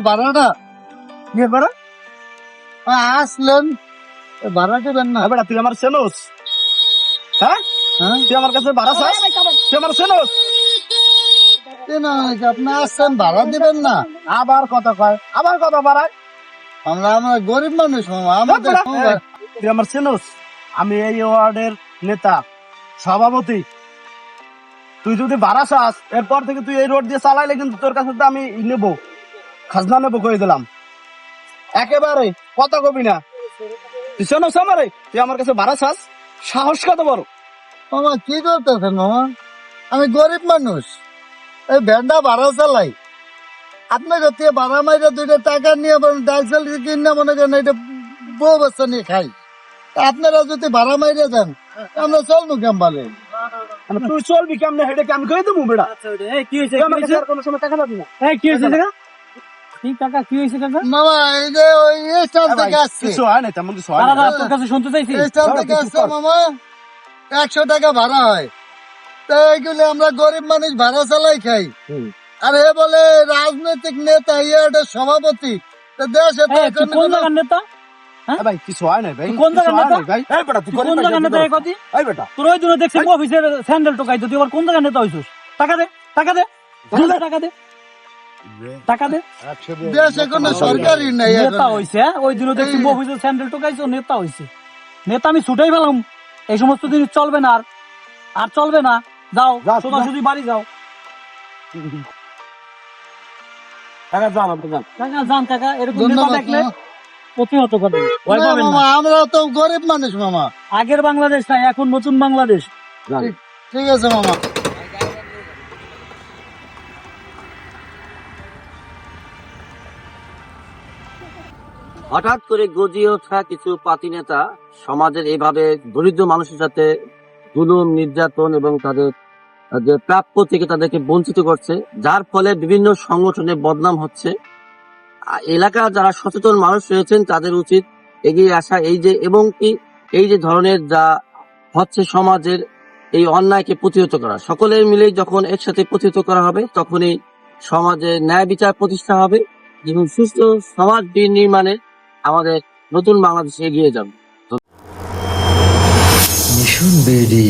ভাড়াটা আসলেন, ভাড়া দেবেন না? বেটা তুই আমার চেনোস? হ্যাঁ, তুই আমার কাছে ভাড়া চাস? তুই আমার চেনোস? আপনি আসছেন, ভাড়া দিবেন না? আবার কথা কয়, আবার কথা বাড়ায়। আমরা গরিব মানুষ মামা, আমাদের তুই আমার চেনোস? আমি এই ওয়ার্ডের নেতা, সভাপতি। তুই যদি ভাড়া চাস, এরপর থেকে তুই এই রোড দিয়ে চালাইলে কিন্তু তোর কাছে তো আমি নেবো, খাজনা নেবো, কয়ে দিলাম একেবারে। কথা কবি না। তুই চেনোস আমারে? তুই আমার কাছে ভাড়া চাস? সাহস কত বড়! মামা কি করতেছেন মামা? আমি গরিব মানুষ, এই ভ্যানটা ভাড়া চালাই। আপনার কাছে ভাড়া মাইরা 2টা টাকা নিয়ে ডাল চাল কিনে মনে করেন এটা বউ বাচ্চা নিয়ে খাই। আপনারা যদি ভাড়া মাইরে যান আমরা চলবো কেমবালে? তুই চলবি কেমনে হেঁটে? আমি কয়ে দেবো বেড়া। কি হয়েছে? কোনো সময় টাকা পাবি না। কি হয়েছে কাকা? কি হয়েছে কাকা? মামা এই যে ওই স্টাফ থেকে আসছে, কিছু হয় না, তেমন কিছু হয় না। দাদা তোর কাছে শুনতে চাইছি। স্টাফ থেকে আসছে মামা, 100 টাকা ভাড়া হয়। তো এইগুলো আমরা গরিব মানুষ ভাড়া চালাই খাই। আর এ বলে রাজনৈতিক নেতা, এটা সভাপতি। তো দেশে তো এখন কোন জায়গার নেতা? ভাই কিছু হয় না ভাই, কোন জায়গার কিছু হয় নেতা? না ভাই। এই বেটা তুই কোন জায়গার নেতা? এই কথা এই বেটা তোর ওই দিনে দেখছি অফিসের স্যান্ডেল টোকাই, তুই আবার কোন জায়গার নেতা হইছিস? টাকা দে, টাকা দে, টাকা দে, টাকা দে। দেশে কোনো সরকারই নাই নেতা হইছে, ওই দিনে দেখছি অফিসের স্যান্ডেল টোকাইছো, নেতা হইছে। নেতা আমি ছুটাই পেলাম, এই সমস্ত জিনিস চলবে না, আর চলবে না। যাও সোজাসুজি বাড়ি যাও। টাকা জান, আপনি জান। কাকা যান কাকা, এরকম নেতা ধন্যবাদ দেখলে মামা। প্রতিহত করবেন, ভয় না পাবেন না। মামা, আমরা তো গরিব মানুষ মামা। আগের বাংলাদেশ নাই, এখন নতুন বাংলাদেশ। ঠিক আছে মামা। হঠাৎ করে গজিয়ে ওঠা কিছু পাতি নেতা সমাজের এইভাবে দরিদ্র মানুষের সাথে জুলুম, নির্যাতন এবং তাদের যে প্রাপ্য থেকে তাদেরকে বঞ্চিত করছে, যার ফলে বিভিন্ন সংগঠনে বদনাম হচ্ছে। এলাকার যারা সচেতন মানুষ রয়েছেন তাদের উচিত এগিয়ে আসা, এই যে ধরনের যা হচ্ছে সমাজের এই অন্যায়কে প্রতিহত করা। সকলে মিলে যখন একসাথে প্রতিহত করা হবে, তখনই সমাজে ন্যায় বিচার প্রতিষ্ঠা হবে এবং সুস্থ সমাজ নির্মাণে আমাদের নতুন বাংলাদেশে এগিয়ে যাবে। মিশন বেডি।